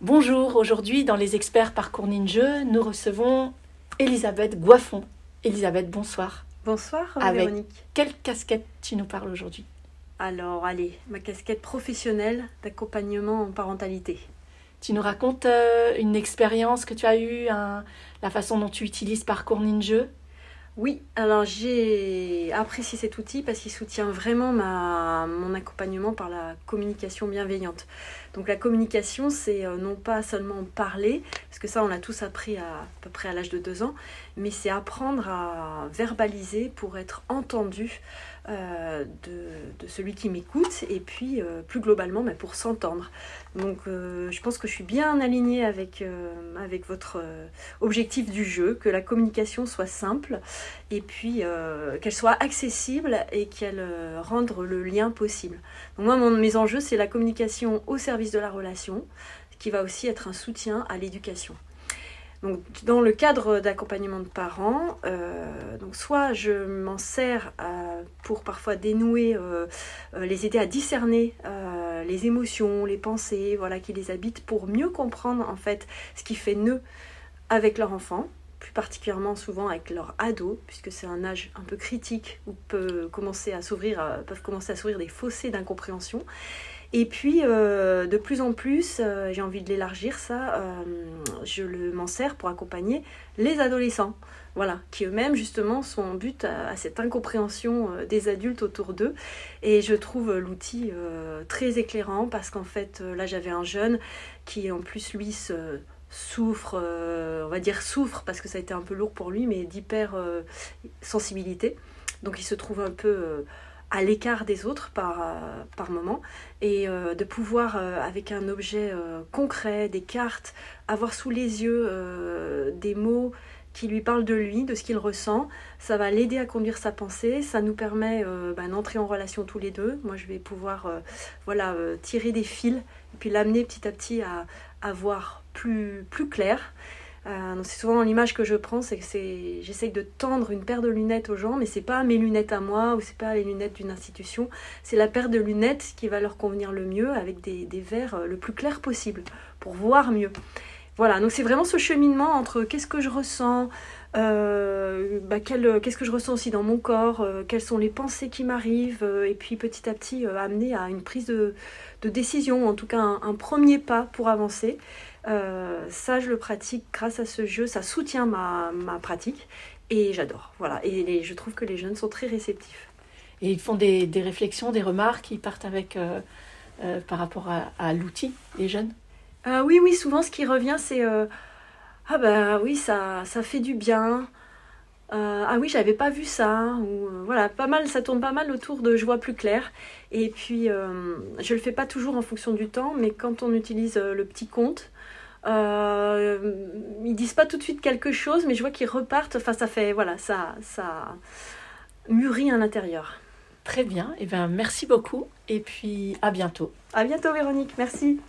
Bonjour, aujourd'hui dans les experts Parcours Ninja, nous recevons Elisabeth Goiffon. Elisabeth, bonsoir. Bonsoir Avec Véronique. quelle casquette tu nous parles aujourd'hui? Alors allez, ma casquette professionnelle d'accompagnement en parentalité. Tu nous racontes une expérience que tu as eue, la façon dont tu utilises Parcours Ninja? Oui, alors j'ai apprécié cet outil parce qu'il soutient vraiment mon accompagnement par la communication bienveillante. Donc la communication, c'est non pas seulement parler, parce que ça on l'a tous appris à peu près à l'âge de 2 ans, mais c'est apprendre à verbaliser pour être entendu de celui qui m'écoute et puis plus globalement pour s'entendre. Donc je pense que je suis bien alignée avec votre objectif du jeu, que la communication soit simple et puis qu'elle soit accessible et qu'elle rende le lien possible. Donc moi, mes enjeux, c'est la communication au service de la relation, qui va aussi être un soutien à l'éducation. Donc, dans le cadre d'accompagnement de parents, donc soit je m'en sers pour parfois dénouer, les aider à discerner les émotions, les pensées, voilà, qui les habitent, pour mieux comprendre en fait ce qui fait nœud avec leur enfant, plus particulièrement souvent avec leur ado, puisque c'est un âge un peu critique où peuvent commencer à s'ouvrir des fossés d'incompréhension. Et puis, de plus en plus, j'ai envie de l'élargir ça, je m'en sers pour accompagner les adolescents, voilà, qui eux-mêmes justement sont en but à cette incompréhension des adultes autour d'eux. Et je trouve l'outil très éclairant parce qu'en fait, là j'avais un jeune qui en plus lui souffre, on va dire souffre parce que ça a été un peu lourd pour lui, mais d'hyper sensibilité. Donc il se trouve un peu à l'écart des autres par moment, et de pouvoir avec un objet concret, des cartes, avoir sous les yeux des mots qui lui parlent de lui, de ce qu'il ressent, ça va l'aider à conduire sa pensée, ça nous permet d'entrer en relation tous les deux. Moi je vais pouvoir tirer des fils et puis l'amener petit à petit à voir plus clair. Donc c'est souvent l'image que je prends, c'est que j'essaye de tendre une paire de lunettes aux gens, mais c'est pas mes lunettes à moi ou c'est pas les lunettes d'une institution, c'est la paire de lunettes qui va leur convenir le mieux avec des verres le plus clair possible pour voir mieux. Voilà, donc c'est vraiment ce cheminement entre qu'est-ce que je ressens, qu'est-ce que je ressens aussi dans mon corps, quelles sont les pensées qui m'arrivent, et puis petit à petit amener à une prise de décision, en tout cas un premier pas pour avancer. Ça, je le pratique grâce à ce jeu, ça soutient ma pratique et j'adore. Voilà, et je trouve que les jeunes sont très réceptifs. Et ils font des réflexions, des remarques, ils partent avec par rapport à l'outil, les jeunes? Oui, souvent ce qui revient c'est ah bah oui, ça fait du bien. Ah oui, j'avais pas vu ça. Ou, voilà, pas mal, ça tourne pas mal autour de je vois plus clair. Et puis, je le fais pas toujours en fonction du temps, mais quand on utilise le petit compte, ils disent pas tout de suite quelque chose, mais je vois qu'ils repartent. Enfin, ça fait, voilà, ça mûrit à l'intérieur. Très bien, et merci beaucoup et puis à bientôt. À bientôt Véronique, merci.